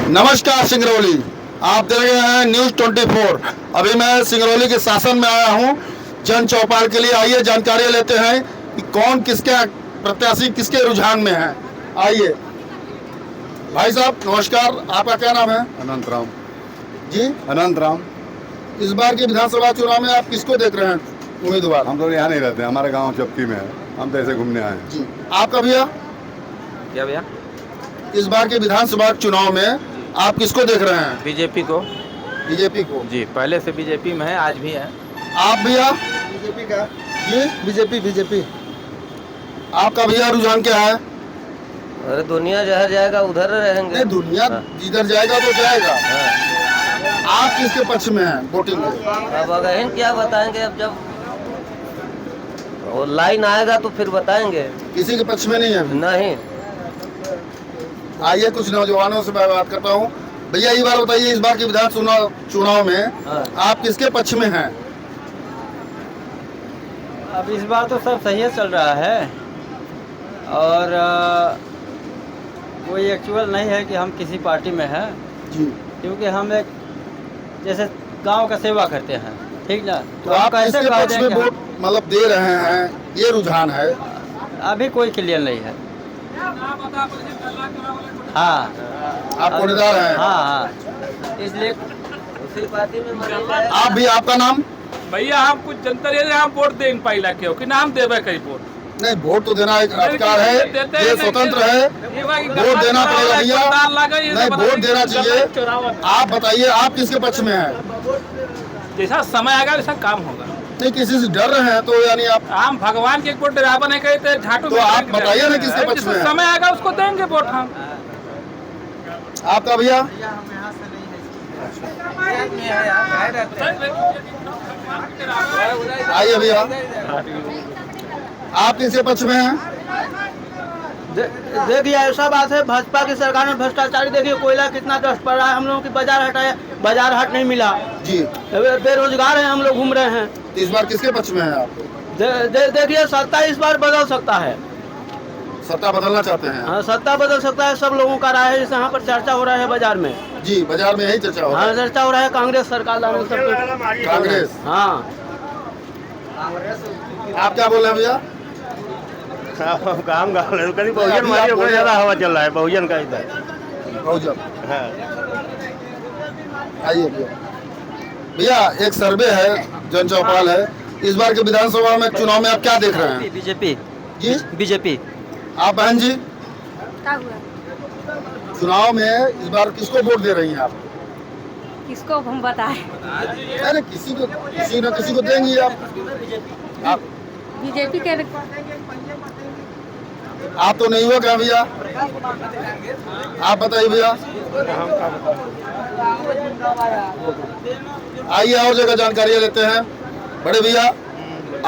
नमस्कार सिंगरौली, आप देख रहे हैं न्यूज़ 24। अभी मैं सिंगरौली के शासन में आया हूं जन चौपाल के लिए। आइए जानकारी लेते हैं कि कौन किसके प्रत्याशी किसके रुझान में है। आइए भाई साहब नमस्कार, आपका क्या नाम है? अनंत राम जी, अनंत राम। इस बार के विधानसभा चुनाव में आप किसको देख रहे हैं उम्मीदवार? हम तो यहाँ नहीं रहते, हमारे गांव चपकी में है, हम तो ऐसे घूमने आए हैं। जी, आपका भैया? क्या भैया? इस बार के विधानसभा चुनाव में आप किसको देख रहे हैं? बीजेपी को। बीजेपी को। जी, पहले से बीजेपी में है, आज भी है। आप भैया? बीजेपी का। जी, बीजेपी। आपका भैया रुझान क्या है? अरे दुनिया जहाँ जाएगा उधर रहेंगे। नहीं, दुनिया जिधर जाएगा तो जाएगा। आप किसके पक्ष में हैं वोटिंग में? अब अगर क्या बताएंगे, अब जब वो लाइन आएगा तो फिर बताएंगे। किसी के पक्ष में नहीं है? नहीं। आइए कुछ नौजवानों से मैं बात करता हूँ। भैया ये बार बताइए, इस बार के विधान चुनाव में आप किसके पक्ष में हैं? अब इस बार तो सब सही चल रहा है और कोई एक्चुअल नहीं है कि हम किसी पार्टी में हैं, जी, क्योंकि हम एक जैसे गांव का सेवा करते हैं, ठीक ना। तो आप कैसे किसके कह पक्ष दें में कि वोट मतलब दे रहे हैं, ये रुझान है? अभी कोई क्लियर नहीं है। हाँ, आप कोटेदार हैं? हाँ, इसलिए उसी पार्टी में आप भी, आपका नाम? भैया हम कुछ जनता हम वोट दे पाइला क्यों कि नाम देवे कहीं वोट नहीं, वोट तो देना एक अधिकार है, ये स्वतंत्र है, वोट देना पड़ेगा भैया। नहीं, वोट देना चाहिए। आप बताइए, आप किसके पक्ष में हैं? जैसा समय आएगा वैसा काम होगा। नहीं, किसी से डर रहे हैं तो यानी आप? हम भगवान के वोट डरावा नहीं कहते, झाटू तो आप बताइए ना किसके पक्ष में है? समय आएगा उसको देंगे वोट हम। आपका भैया? आइए भैया, आप किसके पक्ष में हैं? देखिए ऐसा बात है, भाजपा की सरकार में भ्रष्टाचारी। देखिए कोयला कितना दस पड़ रहा है, हम लोगों की बाजार हटाया, बाजार हाट नहीं मिला, जी, बेरोजगार हैं हम लोग, घूम रहे हैं। तो इस बार किसके पक्ष में है आप? देखिए सत्ता इस बार बदल सकता है। सत्ता बदलना चाहते हैं? हाँ, सत्ता बदल सकता है, सब लोगों का राय है। जैसे यहाँ पर चर्चा हो रहा है बाजार में। जी, बाजार में यही चर्चा हो रहा हाँ, है। चर्चा हो रहा है कांग्रेस सरकार लाने सब कुछ। कांग्रेस। हाँ, आप क्या बोल रहे हैं भैया? काम कहीं बहुजन मारी ऊपर ज्यादा हवा चल रहा है, बहुजन का इधर। बहुजन। हाँ। आइए भैया। भैया एक सर्वे है, जन चौपाल है, इस बार के विधानसभा में चुनाव में आप क्या देख रहे हैं? बीजेपी। जी, बीजेपी। आप बहन जी, क्या हुआ? चुनाव में इस बार किसको वोट दे रही हैं आप? किसको हम बताएं? अरे किसी न किसी को देंगी आप बीजेपी के। आप तो नहीं हुआ क्या भैया? आप बताइए भैया। आइए और जगह जानकारी लेते हैं। बड़े भैया,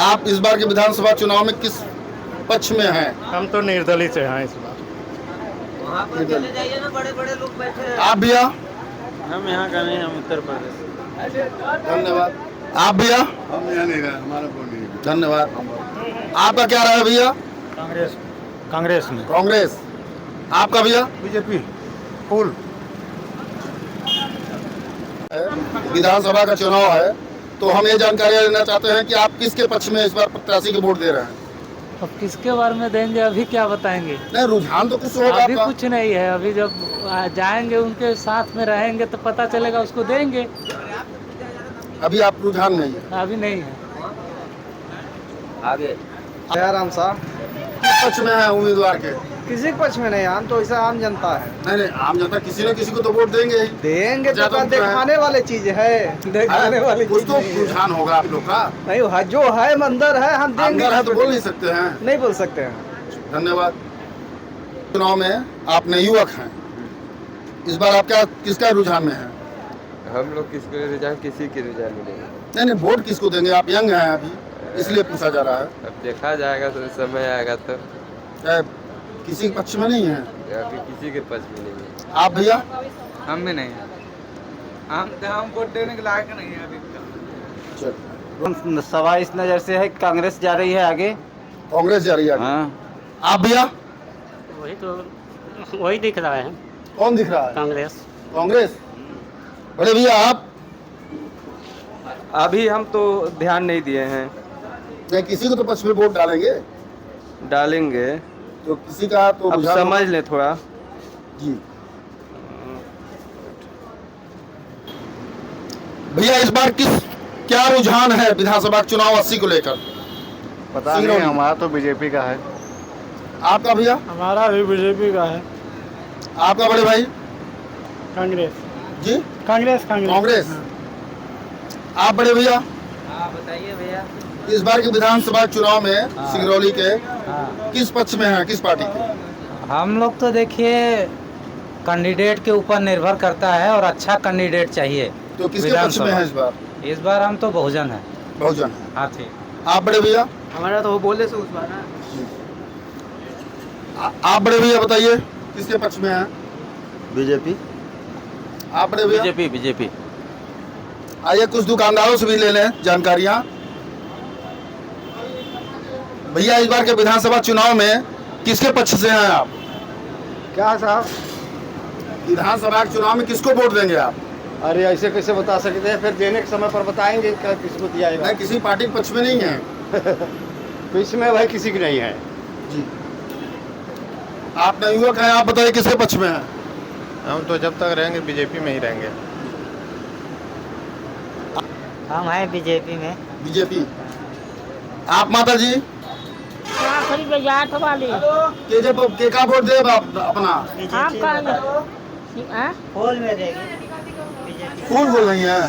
आप इस बार के विधानसभा चुनाव में किस पक्ष में हैं? हम तो निर्दलीय से हैं इस बार। वहाँ पर चले जाइए ना, बड़े बड़े लोग बैठे हैं। आप भैया? हम यहाँ का नहीं, हम उत्तर प्रदेश। धन्यवाद। आप भैया? हम यहाँ नहीं रहे, हमारा कोई नहीं है। धन्यवाद। आपका क्या रहा है भैया? कांग्रेस में। कांग्रेस। आपका भैया? BJP full. विधानसभा का चुनाव है तो हम ये जानकारी लेना चाहते हैं कि आप किसके पक्ष में इस बार प्रत्याशी को वोट दे रहे हैं? अब किसके बारे में देंगे, अभी क्या बताएंगे? नहीं, रुझान तो कुछ होगा अभी आपका। कुछ नहीं है, अभी जब जाएंगे उनके साथ में रहेंगे तो पता चलेगा, उसको देंगे। अभी आप रुझान नहीं है? अभी नहीं है। आगे आराम सा किस पक्ष में है उम्मीदवार के? किसी पक्ष में नहीं, हम तो ऐसा आम जनता है। नहीं, आम जनता किसी न किसी को तो वोट देंगे ही। देंगे ज्यादा तो तो है। दिखाने वाली चीज है, दिखाने वाली कुछ चीज तो नहीं है। रुझान होगा आप लोग का। नहीं है, जो है अंदर है, हम देंगे। अंदर है तो बोल नहीं सकते हैं। नहीं बोल सकते हैं। धन्यवाद। चुनाव में आप नए युवक हैं, इस बार आप क्या किसका रुझान में है? हम लोग किसको रुझान, किसी की रुझान नहीं देंगे। नहीं, वोट किसको देंगे? आप यंग हैं अभी, इसलिए पूछा जा रहा है। अब देखा जाएगा, तो समय आएगा तो। क्या किसी के पक्ष में नहीं है? अभी किसी के पास भी नहीं है। आप भैया? हम भी नहीं है, हम वोट देने के लायक नहीं है अभी। सवा इस नज़र से है, कांग्रेस जा रही है आगे। कांग्रेस जा रही है आगे। हाँ, आप भैया? वही तो वही दिख रहा है, कौन दिख रहा है? कांग्रेस। कांग्रेस। बड़े भैया आप? अभी हम तो ध्यान नहीं दिए हैं, नहीं, किसी को तो पक्ष में वोट डालेंगे, डालेंगे। तो किसी का तो अब रुझान समझ लें थोड़ा। जी। भैया इस बार क्या रुझान है विधानसभा चुनाव 80 को लेकर? पता नहीं, सिंगरौली। हमारा तो बीजेपी का है। आपका भैया? हमारा भी बीजेपी का है। आपका बड़े भाई? कांग्रेस जी कांग्रेस कांग्रेस। आप बड़े भैया? हाँ बताइए भैया। इस बार के विधानसभा चुनाव में सिंगरौली के किस पक्ष में है, किस पार्टी के? हम लोग तो देखिए कैंडिडेट के ऊपर निर्भर करता है और अच्छा कैंडिडेट चाहिए। तो किसके पक्ष में है इस बार? इस बार हम तो बहुजन है। बहुजन। हाँ ठीक। आप बड़े भैया? हमारा तो वो बोले से उस बार ना। आप बड़े भैया बताइए किसके पक्ष में है? बीजेपी। आप बड़े भैया? BJP BJP. आइए कुछ दुकानदारों से भी ले लें जानकारियां। भैया इस बार के विधानसभा चुनाव में किसके पक्ष से हैं आप? क्या साहब? विधानसभा के चुनाव में किसको वोट देंगे आप? अरे ऐसे कैसे बता सकते हैं, फिर देने के समय पर बताएंगे किसको दिया नहीं, किसी पार्टी के पक्ष में नहीं है। तो इसमें भाई किसी की नहीं है। जी। आप नवयुवक हैं, आप बताइए किसके पक्ष में है? हम तो जब तक रहेंगे बीजेपी में ही रहेंगे। हम हैं बीजेपी में। बीजेपी। आप माता जी? के जब के का वोट देब आप अपना? फूल में देंगे। फूल बोल रही हैं?